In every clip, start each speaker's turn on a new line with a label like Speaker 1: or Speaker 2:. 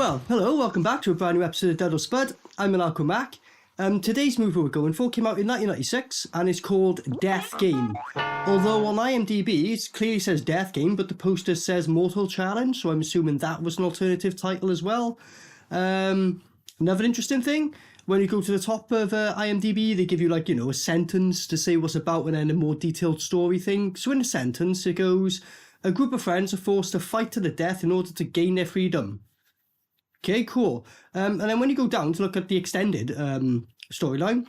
Speaker 1: Well, hello, welcome back to a brand new episode of DUD or Spud. I'm Maniacal Mac. Today's movie we're going for came out in 1996 and it's called Death Game. Although on IMDb it clearly says Death Game, but the poster says Mortal Challenge, so I'm assuming that was an alternative title as well. Another interesting thing, when you go to the top of IMDb, they give you a sentence to say what's about and then a more detailed story thing. So in a sentence it goes, a group of friends are forced to fight to the death in order to gain their freedom. Okay, cool. And then when you go down to look at the extended storyline,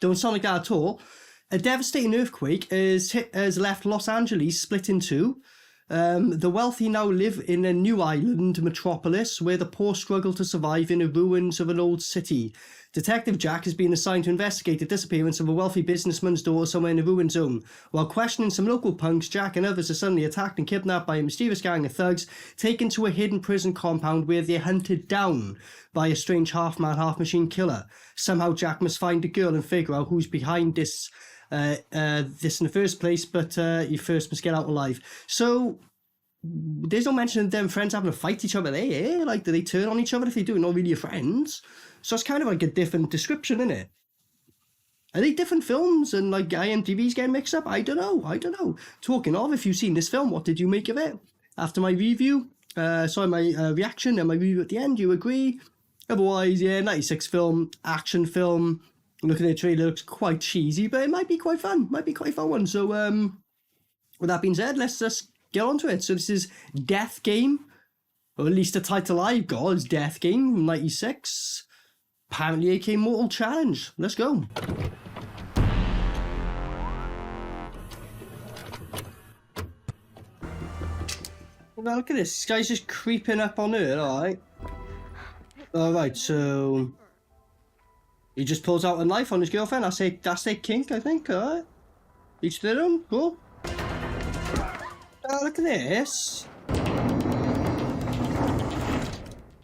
Speaker 1: don't sound like that at all. A devastating earthquake has left Los Angeles split in two. The wealthy now live in a new island metropolis where the poor struggle to survive in the ruins of an old city. Detective Jack has been assigned to investigate the disappearance of a wealthy businessman's daughter somewhere in the ruin zone. While questioning some local punks, Jack and others are suddenly attacked and kidnapped by a mysterious gang of thugs, taken to a hidden prison compound where they're hunted down by a strange half-man, half-machine killer. Somehow Jack must find the girl and figure out who's behind this in the first place, but you first must get out alive. So there's no mention of them friends having to fight each other there. Like, do they turn on each other if they do? Not really your friends. So it's kind of like a different description, isn't it? Are they different films and like IMDb's getting mixed up? I don't know. Talking of, if you've seen this film, what did you make of it? After my review, my reaction and my review at the end, you agree? Otherwise, yeah, 96 film, action film. Looking at the trailer, looks quite cheesy, but it might be quite fun. Might be quite a fun one. So, with that being said, let's just get on to it. So this is Death Game, or at least the title I've got is Death Game from 96. Apparently AK Mortal Challenge. Let's go. Now look at this. This guy's just creeping up on her, alright? Alright, so he just pulls out a knife on his girlfriend. That's their kink, I think, alright? Each their own, cool. Look at this.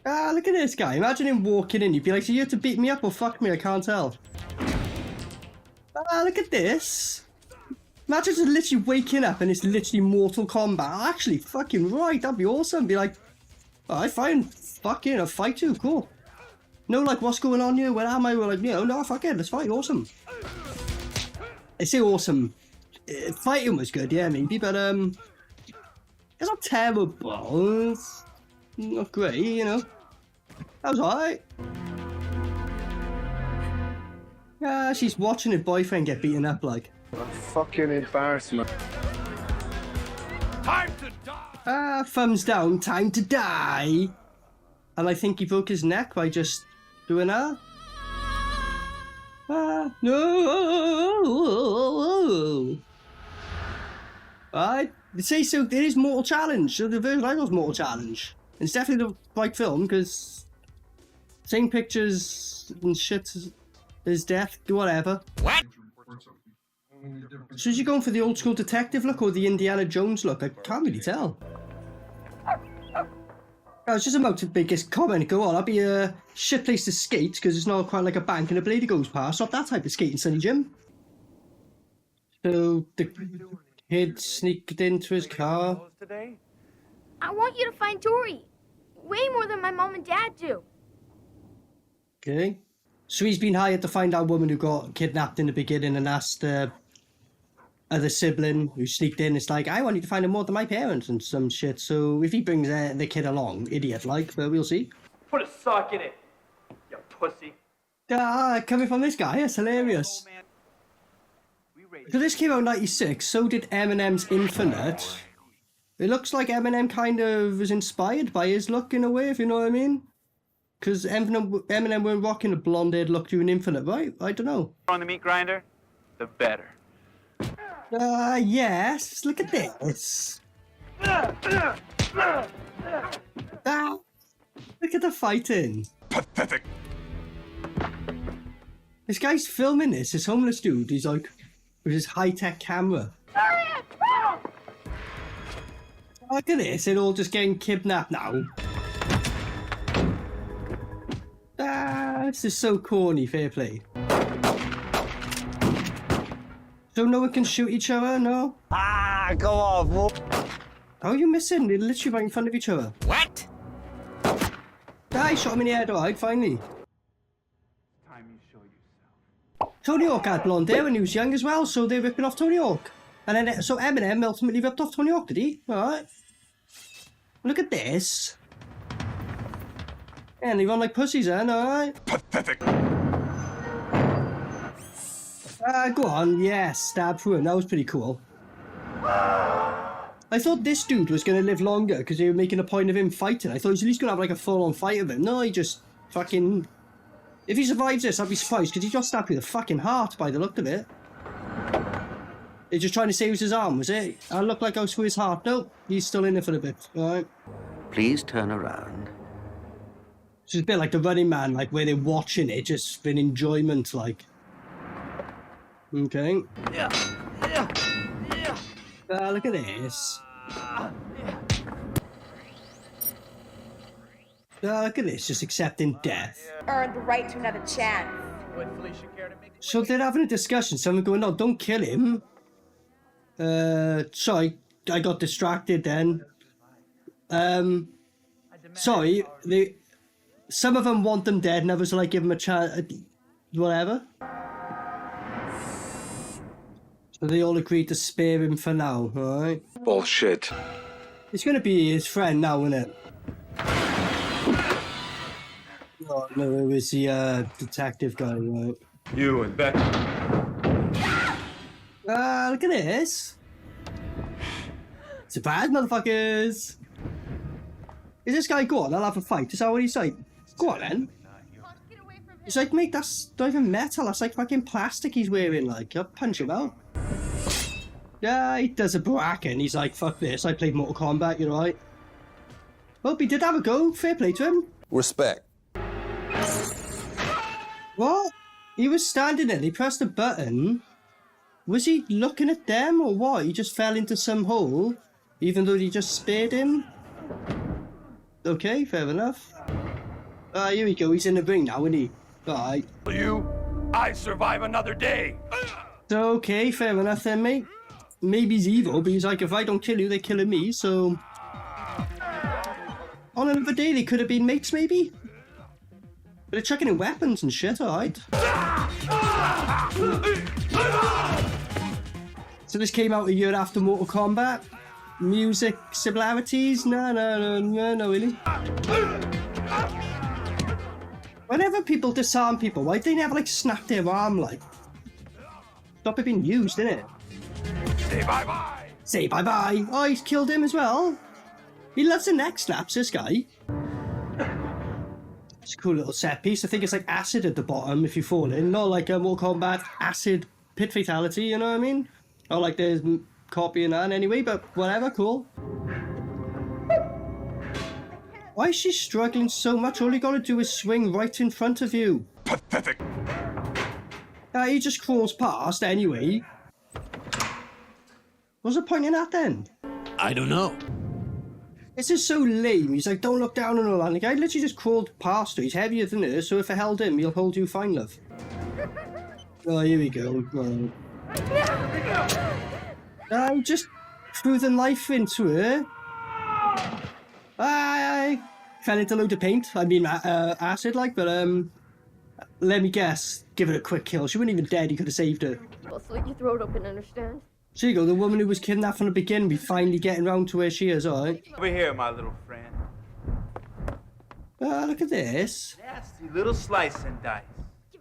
Speaker 1: Look at this guy. Imagine him walking in. You'd be like, so you have to beat me up or fuck me? I can't tell. Look at this. Imagine just literally waking up and it's literally Mortal Kombat. Actually, fucking right. That'd be awesome. Be like, alright, fine. Fuck you. I'll fight you. Cool. No, like, what's going on here? Where am I? We're like, no, fuck it. Let's fight. Awesome. I say awesome. Fighting was good, yeah, maybe, but, it's not terrible. It's not great, you know. That was alright. Yeah, she's watching her boyfriend get beaten up, like.
Speaker 2: What a fucking embarrassment.
Speaker 3: Time to die!
Speaker 1: Thumbs down, time to die. And I think he broke his neck by just doing that. No! I'd say so. It is Mortal Challenge. So the version I got is Mortal Challenge. It's definitely the right film because same pictures and shit as Death, whatever.
Speaker 3: What?
Speaker 1: So is you going for the old school detective look or the Indiana Jones look? I can't really tell. I was just about to make this comment. Go on, I'll be a shit place to skate because it's not quite like a bank and a blade goes past. Not that type of skating, Sonny Jim. So the kid sneaked into his car.
Speaker 4: I want you to find Tori. Way more than my mom and dad do.
Speaker 1: Okay. So he's been hired to find that woman who got kidnapped in the beginning and asked the other sibling who sneaked in. It's like, I want you to find her more than my parents and some shit. So if he brings the kid along, idiot-like, but we'll see.
Speaker 5: Put a sock in it, you pussy.
Speaker 1: Coming from this guy, it's hilarious. So this came out in 96, so did Eminem's Infinite. It looks like Eminem kind of was inspired by his look in a way, if you know what I mean. Because Eminem weren't rocking a blonde-haired look during Infinite, right? I don't know.
Speaker 5: On the meat grinder, the better.
Speaker 1: Yes. Look at this. Look at the fighting.
Speaker 3: Pathetic.
Speaker 1: This guy's filming this. This homeless dude. He's like, with his high-tech camera. Look at this. They're all just getting kidnapped now. This is so corny, fair play. So no one can shoot each other, no?
Speaker 2: Go off.
Speaker 1: How are you missing? They're literally right in front of each other.
Speaker 3: What?
Speaker 1: I shot him in the head, alright, finally.
Speaker 5: Time you show yourself.
Speaker 1: Tony Hawk had blonde hair when he was young as well, so they're ripping off Tony Hawk. And then, so Eminem ultimately ripped off Tony Hawk, did he? Alright. Look at this. And they run like pussies then, alright.
Speaker 3: Pathetic.
Speaker 1: Go on, yeah, stab through him, that was pretty cool. I thought this dude was going to live longer because they were making a point of him fighting. I thought he's at least going to have like a full-on fight with him. No, he just fucking... If he survives this, I'd be surprised because he got stabbed with a fucking heart by the look of it. They're just trying to save his arm, was it? I look like I was through his heart. Nope, he's still in there for a bit. Alright.
Speaker 6: Please turn around.
Speaker 1: It's a bit like the Running Man, like where they're watching it just for an enjoyment, like. Okay. Look at this. Look at this, just accepting death.
Speaker 7: Earned the right to another chance.
Speaker 1: So they're having a discussion, someone going, no, don't kill him. Sorry, I got distracted then. Sorry, some of them want them dead and others are like, give them a chance, whatever. So they all agreed to spare him for now, alright?
Speaker 2: Bullshit.
Speaker 1: It's gonna be his friend now, isn't it? Oh no, it was the detective guy, right?
Speaker 5: You and Becky.
Speaker 1: Look at this. Surprise, motherfuckers! Is this guy go on? I'll have a fight. Is that what he's like? Go on then. He's like, mate, that's not even metal. That's like fucking plastic he's wearing. Like, I'll punch him out. Yeah, he does a bracken. He's like, fuck this. I played Mortal Kombat, you're right. Well, he did have a go. Fair play to him.
Speaker 2: Respect.
Speaker 1: What? He was standing there. He pressed a button. Was he looking at them or what? He just fell into some hole, even though he just spared him. Okay, fair enough. Here we go. He's in the ring now, isn't he? Alright.
Speaker 3: I survive another day.
Speaker 1: So, okay, fair enough then, mate. Maybe he's evil, but he's like, if I don't kill you, they're killing me, so... On another day, they could have been mates, maybe? But they're chucking in weapons and shit, alright. So this came out a year after Mortal Kombat. Music similarities? No, really. Whenever people disarm people, why do they never, like, snap their arm, like? Stop it being used, innit?
Speaker 3: Say bye-bye.
Speaker 1: Say bye-bye. Oh, he's killed him as well. He loves the neck slaps, this guy. It's a cool little set piece. I think it's like acid at the bottom if you fall in. Not like a Mortal Kombat acid pit fatality, you know what I mean? Or like there's copying that anyway, but whatever, cool. Why is she struggling so much? All you gotta do is swing right in front of you.
Speaker 3: Pathetic.
Speaker 1: He just crawls past anyway. What's the point in that then?
Speaker 8: I don't know.
Speaker 1: This is so lame. He's like, don't look down on all that. The guy literally just crawled past her. He's heavier than her, so if I held him, he'll hold you fine, love. Oh, here we go. I just threw the knife into her. I fell into a load of paint. I mean, acid, like, but, let me guess. Give it a quick kill. She wasn't even dead. You could have saved her.
Speaker 4: Well, slit your throat open, understand?
Speaker 1: So you go, the woman who was kidnapped from the beginning, we finally getting round to where she is, alright?
Speaker 5: Over here, my little friend.
Speaker 1: Look at this.
Speaker 5: Nasty little slice and dice.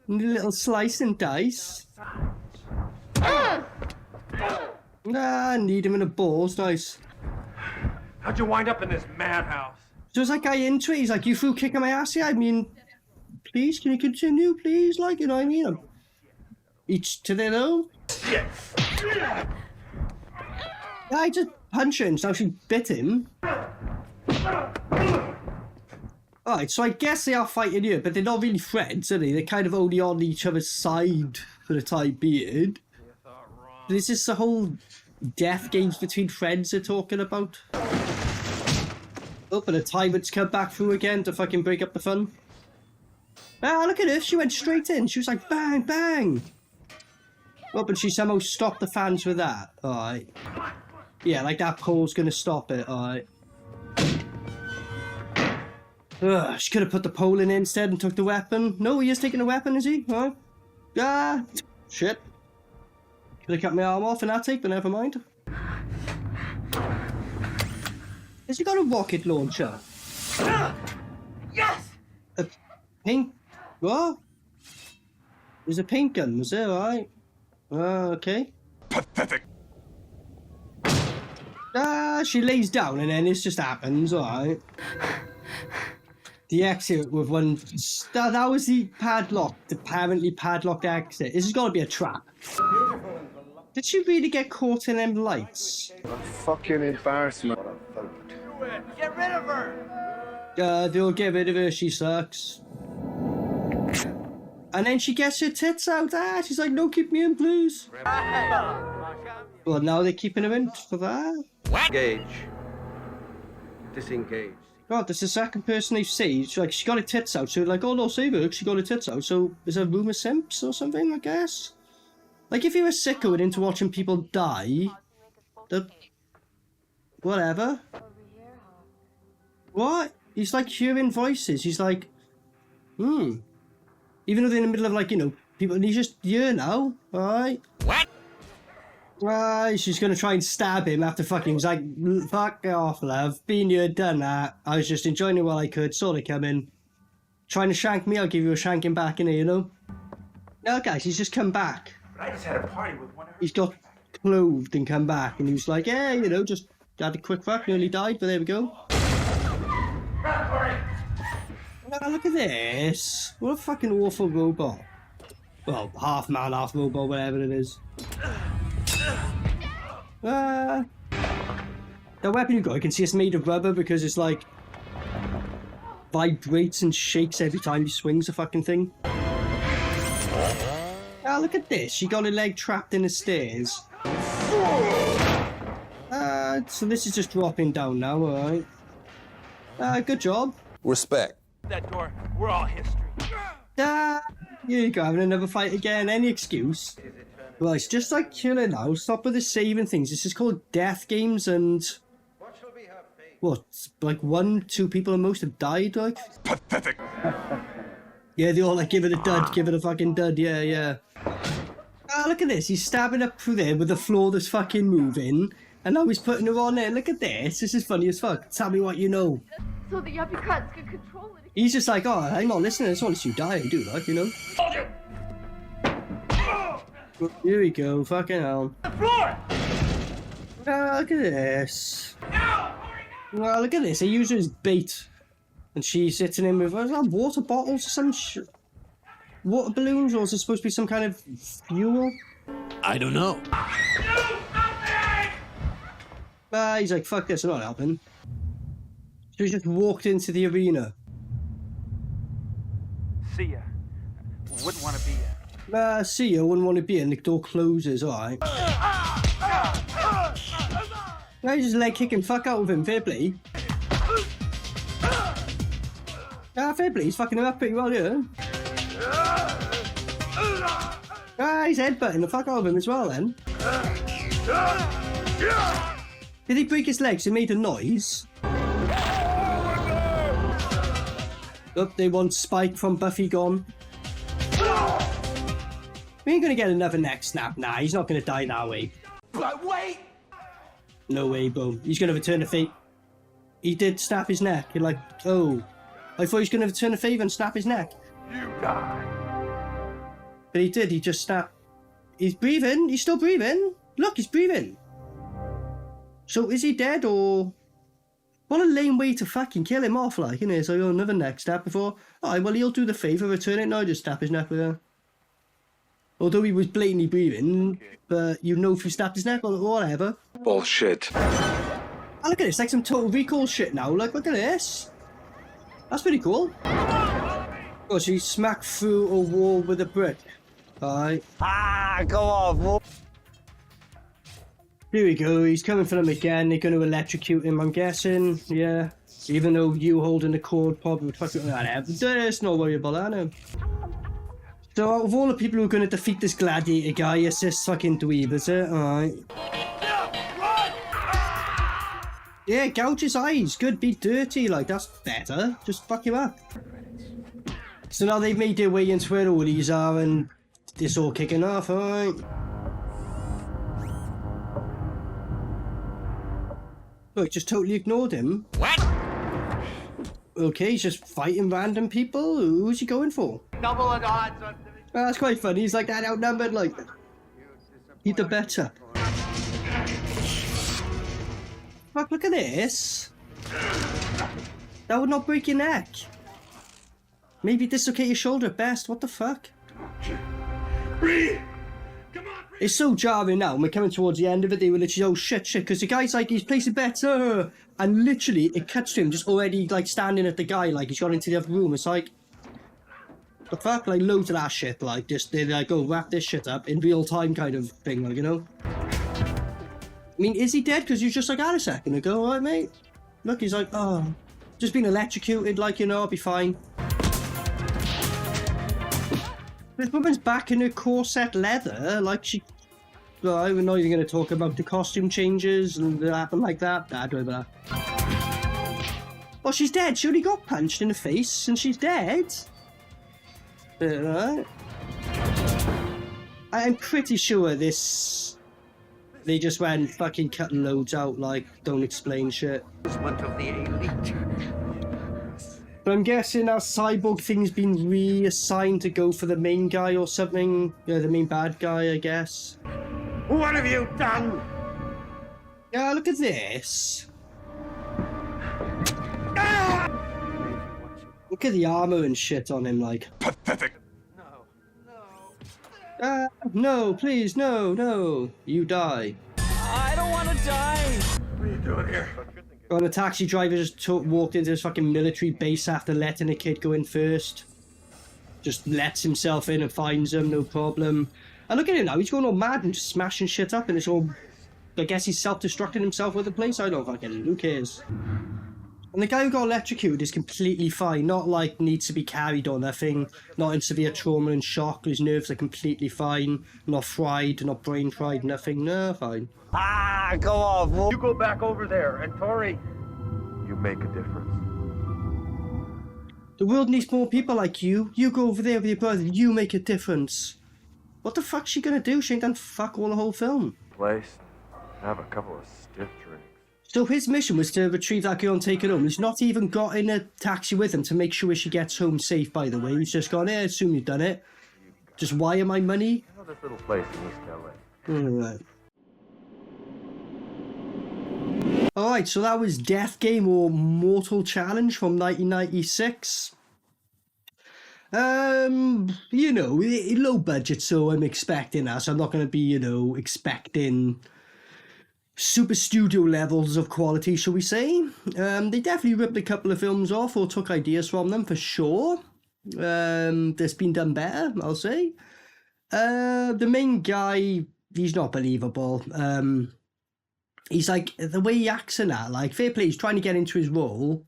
Speaker 1: Little slice and dice. Need him in the balls, nice.
Speaker 5: How'd you wind up in this madhouse?
Speaker 1: So it's that guy into it, he's like, you threw kicking my ass here? I mean, please, can you continue, please? Like, you know what I mean? Each to their own.
Speaker 5: Yes.
Speaker 1: I just punched her and so she bit him. Alright, so I guess they are fighting here, but they're not really friends, are they? They're kind of only on each other's side for the time being. Is this the whole death games between friends they're talking about? Oh, but the tyrant's come back through again to fucking break up the fun. Look at her, she went straight in. She was like, bang, bang. Oh, but she somehow stopped the fans with that. Alright. Yeah, like that pole's gonna stop it, alright. Ugh, she could have put the pole in instead and took the weapon. No, he is taking the weapon, is he? Huh? Ah, shit. Could have cut my arm off in that take, but never mind. Has he got a rocket launcher?
Speaker 5: Yes!
Speaker 1: A pink... What? There's a pink gun, was there? Alright. Okay.
Speaker 3: Pathetic.
Speaker 1: Ah, she lays down and then this just happens, alright. The exit with one... That was the padlocked, apparently padlocked exit. This has got to be a trap. Did she really get caught in them lights?
Speaker 2: Fucking embarrassment.
Speaker 5: Get rid of her!
Speaker 1: They'll get rid of her, she sucks. And then she gets her tits out. Ah, she's like, no, keep me in, please. Well, now they're keeping her in for that.
Speaker 6: Engage. Disengage.
Speaker 1: God, that's the second person they've seen. She's like, she got her tits out. So like, oh no, save her, she got her tits out. So is there a room of simps or something, I guess? Like, if you're a sicko and into watching people die, that... Whatever. What? He's like hearing voices. He's like, Even though they're in the middle of, like, you know, people, and he's just here now, alright?
Speaker 3: What?
Speaker 1: Right, she's gonna try and stab him after fucking, he's like, fuck off, love. Been here, done that. I was just enjoying it while I could, saw it coming. Trying to shank me, I'll give you a shanking back in here, you know? No, guys, he's just come back.
Speaker 5: But I just had a party with one of her.
Speaker 1: He's got clothed and come back, and he was like, yeah, you know, just had a quick fuck, nearly died, but there we go. Oh, look at this. What a fucking awful robot. Well, half man, half robot, whatever it is. The weapon you got, you can see it's made of rubber because it's like vibrates and shakes every time he swings the fucking thing. Ah, look at this. She got her leg trapped in the stairs. So this is just dropping down now, alright. Good job.
Speaker 3: Respect.
Speaker 5: That door, we're all history.
Speaker 1: Here you go, having another fight again. Any excuse? Well, it's just like killing now. Stop with the saving things. This is called death games, and what? Like 1-2 people at most have died. Like,
Speaker 3: Pathetic.
Speaker 1: yeah, they all like give it a dud, give it a fucking dud. Yeah, yeah. Look at this. He's stabbing up through there with the floor that's fucking moving, and now he's putting her on there. Look at this. This is funny as fuck. Tell me what you know.
Speaker 4: So the uppercuts can control it.
Speaker 1: He's just like, oh, I'm not listening. I just want to see you die. I do, like, you know. Here we go. Fucking hell. Look at this. Well, look at this. They use her as bait. And she's sitting in with water bottles or some shit. Water balloons, or is it supposed to be some kind of fuel?
Speaker 3: I don't know.
Speaker 1: He's like, fuck this, I'm not helping. So he just walked into the arena.
Speaker 5: See ya. Wouldn't want to be ya.
Speaker 1: See you, wouldn't want to be in, the door closes, alright. Now he's just leg kicking fuck out of him, fair play. Fair play, he's fucking him up pretty well here. He's headbutting the fuck out of him as well then. Did he break his legs? He made a noise. Oh, they want Spike from Buffy gone. We ain't gonna get another neck snap. Nah, he's not gonna die that way.
Speaker 5: But wait!
Speaker 1: No way, boom. He's gonna return the fate. He did snap his neck. You're like, oh. I thought he was gonna return the favor and snap his neck.
Speaker 3: You die.
Speaker 1: But he did, he just snapped. He's breathing, he's still breathing. Look, he's breathing. So is he dead or... What a lame way to fucking kill him off, like, innit? So another neck snap before. Alright, well, he'll do the favour, return it now, just snap his neck with her. Although he was blatantly breathing, but you know if he snapped his neck or whatever.
Speaker 3: Bullshit.
Speaker 1: Oh, look at this, like some Total Recall shit now. Like, look at this. That's pretty cool. Oh, so he smacked through a wall with a brick. Alright.
Speaker 2: Go on,
Speaker 1: Here we go, he's coming for them again. They're going to electrocute him, I'm guessing. Yeah. Even though you holding the cord probably would fucking... Let's not worry about that now. So out of all the people who are going to defeat this gladiator guy, it's this fucking dweeb, is it? Alright. Yeah, gouge his eyes. Good, be dirty. Like, that's better. Just fuck him up. So now they've made their way into where all these are and it's all kicking off, alright? Look, just totally ignored him.
Speaker 3: What?
Speaker 1: Okay, he's just fighting random people. Who's he going for?
Speaker 5: Double the odds on.
Speaker 1: Oh, that's quite funny. He's like that outnumbered, like, he's the better. Fuck, look at this. That would not break your neck. Maybe dislocate your shoulder at best. What the fuck? It's so jarring now. We're coming towards the end of it. They were literally, oh shit, because the guy's like, he's placing better. And literally, it cuts to him just already like standing at the guy, like he's got into the other room. It's like, the fuck? Like loads of that shit. Like, just, they're like, oh, wrap this shit up in real time kind of thing, like, you know? I mean, is he dead? Because he was just like, a second ago, alright, mate? Look, he's like, oh, just been electrocuted, like, you know, I'll be fine. This woman's back in her corset leather, like she... Well, I'm not even going to talk about the costume changes and that happened like that. Nah, don't worry about that. Well, she's dead. She only got punched in the face and she's dead. Right. I'm pretty sure this... They just went fucking cutting loads out, like, don't explain shit.
Speaker 6: Of the elite.
Speaker 1: But I'm guessing our cyborg thing's been reassigned to go for the main guy or something. Yeah, the main bad guy, I guess.
Speaker 6: What have you done?
Speaker 1: Yeah, look at this. Look at the armor and shit on him, like.
Speaker 3: Pathetic.
Speaker 1: No, please, no. You die.
Speaker 5: I don't want to die.
Speaker 3: What are you doing here?
Speaker 1: And the taxi driver just walked into this fucking military base after letting a kid go in first. Just lets himself in and finds him, no problem. And look at him now, he's going all mad and just smashing shit up and it's all... I guess he's self-destructing himself with the place, I don't fucking... Who cares? And the guy who got electrocuted is completely fine, not like needs to be carried or nothing, not in severe trauma and shock, his nerves are completely fine, not fried, not brain fried, nothing, no, fine.
Speaker 2: Ah, go off, Wolf.
Speaker 5: You go back over there, and Tori.
Speaker 2: You make a difference.
Speaker 1: The world needs more people like you. You go over there with your brother, you make a difference. What the fuck's she gonna do? She ain't done fuck all the whole film.
Speaker 2: Place. Have a couple of stiff drinks.
Speaker 1: So his mission was to retrieve that girl and take her home. He's not even got in a taxi with him to make sure she gets home safe, by the way. He's just gone, I assume you've done it. Just wire my money.
Speaker 2: I know this little place in East LA.
Speaker 1: Alright. Alright, so that was Death Game or Mortal Challenge from 1996. You know, low budget, so I'm expecting that. So I'm not going to be, you know, expecting super studio levels of quality, shall we say. They definitely ripped a couple of films off or took ideas from them, for sure. That's been done better, I'll say. The main guy, he's not believable. He's like, the way he acts in that, like, fair play, he's trying to get into his role.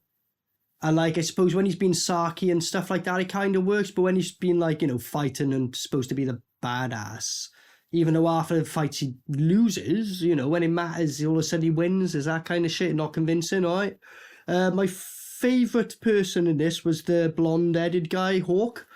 Speaker 1: And, like, I suppose when he's been sarky and stuff like that, it kind of works. But when he's been, like, you know, fighting and supposed to be the badass, even though after the fights he loses, you know, when it matters, all of a sudden he wins. Is that kind of shit not convincing, all right? My favourite person in this was the blonde-headed guy, Hawk.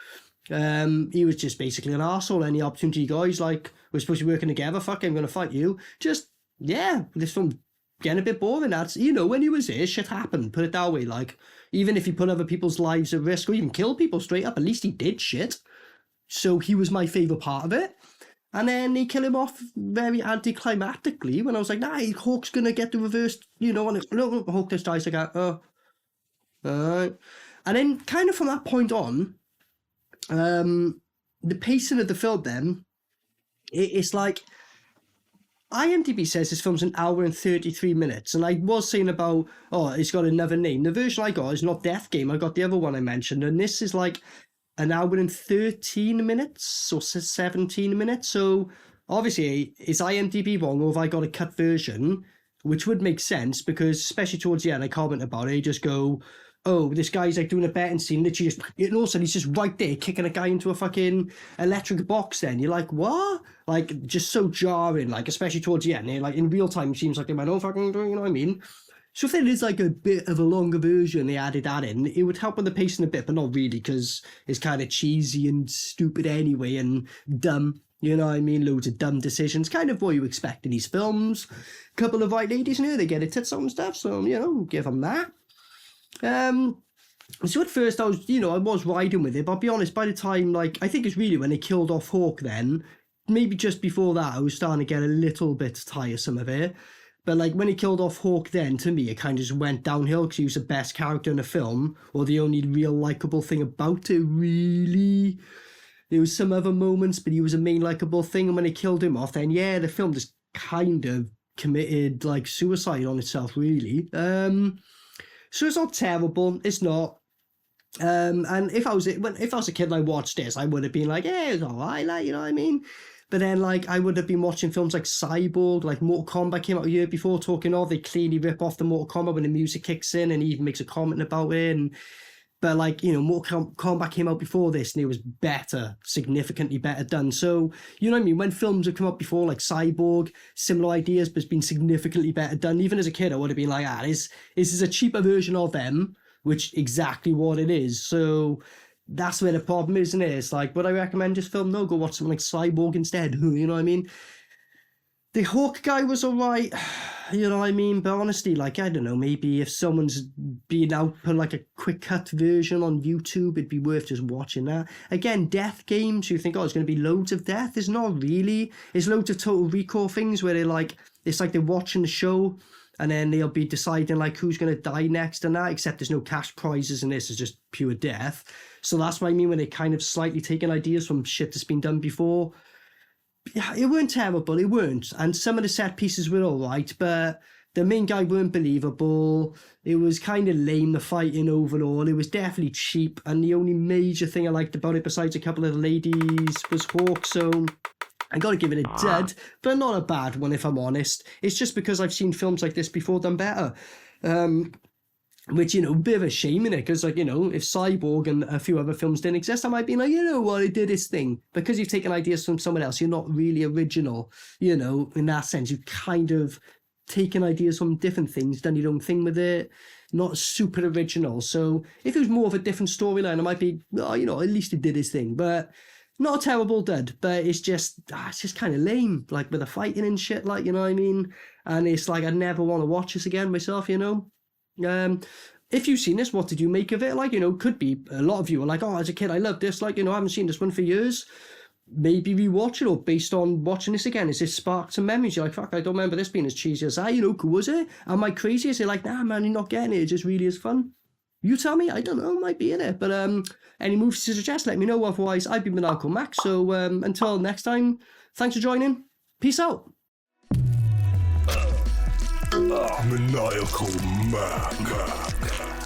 Speaker 1: He was just basically an arsehole. Any opportunity he got, he's like, we're supposed to be working together, fuck, I'm going to fight you. Just, yeah, this film getting a bit boring. That's, you know, when he was here, shit happened, put it that way. Like, even if he put other people's lives at risk or even kill people straight up, at least he did shit. So he was my favourite part of it. And then they kill him off very anticlimactically when I was like, nah, Hawk's going to get the reverse, you know, and it's, no, Hawk just dies like, oh, alright. And then kind of from that point on, the pacing of the film then, it's like, IMDb says this film's an hour and 33 minutes. And I was saying about, oh, it's got another name. The version I got is not Death Game. I got the other one I mentioned. And this is like an hour and 13 minutes or 17 minutes. So obviously, is IMDb wrong or have I got a cut version? Which would make sense because especially towards the end, I comment about it. I just go, oh, this guy's like doing a betting scene, literally just, and all of a sudden he's just right there kicking a guy into a fucking electric box then. You're like, what? Like, just so jarring, like, especially towards the end. Like, in real time, it seems like they went, oh, fucking, you know what I mean? So if there is like a bit of a longer version, they added that in, it would help with the pacing a bit, but not really, because it's kind of cheesy and stupid anyway, and dumb. You know what I mean? Loads of dumb decisions, kind of what you expect in these films. Couple of white ladies in here, they get it tits out and stuff, so, you know, give them that. So at first I was riding with it, but I'll be honest, by the time, like, I think it's really when they killed off Hawk then, maybe just before that, I was starting to get a little bit tiresome of it. But, like, when he killed off Hawk then, to me, it kind of just went downhill because he was the best character in the film, or the only real likeable thing about it, really. There was some other moments, but he was a main likeable thing, and when they killed him off, then, yeah, the film just kind of committed, like, suicide on itself, really. So it's not terrible, it's not. And if I was a kid and I watched this, I would have been like, yeah, it's alright, like, you know what I mean? But then, like, I would have been watching films like Cyborg, like Mortal Kombat came out a year before, talking of, they clearly rip off the Mortal Kombat when the music kicks in, and he even makes a comment about it. But, like, you know, Mortal Kombat came out before this, and it was better, significantly better done. So, you know what I mean? When films have come out before, like Cyborg, similar ideas, but it's been significantly better done. Even as a kid, I would have been like, this is a cheaper version of them, which exactly what it is. So that's where the problem is, isn't it? It's like, would I recommend this film? No, go watch something like Cyborg instead. You know what I mean? The Hawk guy was alright, you know what I mean? But honestly, like, I don't know, maybe if someone's been out put like a quick cut version on YouTube, it'd be worth just watching that. Again, death games, you think, oh, there's going to be loads of death. There's not really. There's loads of Total Recall things where they're like, it's like they're watching the show, and then they'll be deciding like who's going to die next and that, except there's no cash prizes in this, it's just pure death. So that's what I mean when they're kind of slightly taking ideas from shit that's been done before. Yeah, it weren't terrible, it weren't. And some of the set pieces were all right, but the main guy weren't believable. It was kind of lame, the fighting overall. It was definitely cheap, and the only major thing I liked about it, besides a couple of the ladies, was Hawk, so I got to give it a dud, but not a bad one if I'm honest. It's just because I've seen films like this before done better. Which, you know, a bit of a shame in it, because, like, you know, if Cyborg and a few other films didn't exist, I might be like, you know what, it did its thing. Because you've taken ideas from someone else, you're not really original, you know, in that sense. You've kind of taken ideas from different things, done your own thing with it, not super original. So if it was more of a different storyline, I might be, oh, you know, at least it did its thing. But not a terrible dud, but it's just kind of lame, like with the fighting and shit, like, you know what I mean? And it's like, I never want to watch this again myself, you know? If you've seen this, what did you make of it? Like, you know, could be a lot of you are like, oh, as a kid I loved this, like, you know, I haven't seen this one for years, maybe rewatch it, or based on watching this again, is this sparked some memories? You're like, fuck, I don't remember this being as cheesy as that, you know, cool, was it? Am I crazy? Is it like, nah man, you're not getting it, it just really is fun? You tell me, I don't know, might be in it, but any movies to suggest, let me know. Otherwise, I've been Maniacal Max, so until next time, thanks for joining, peace out.
Speaker 3: Maniacal Mac.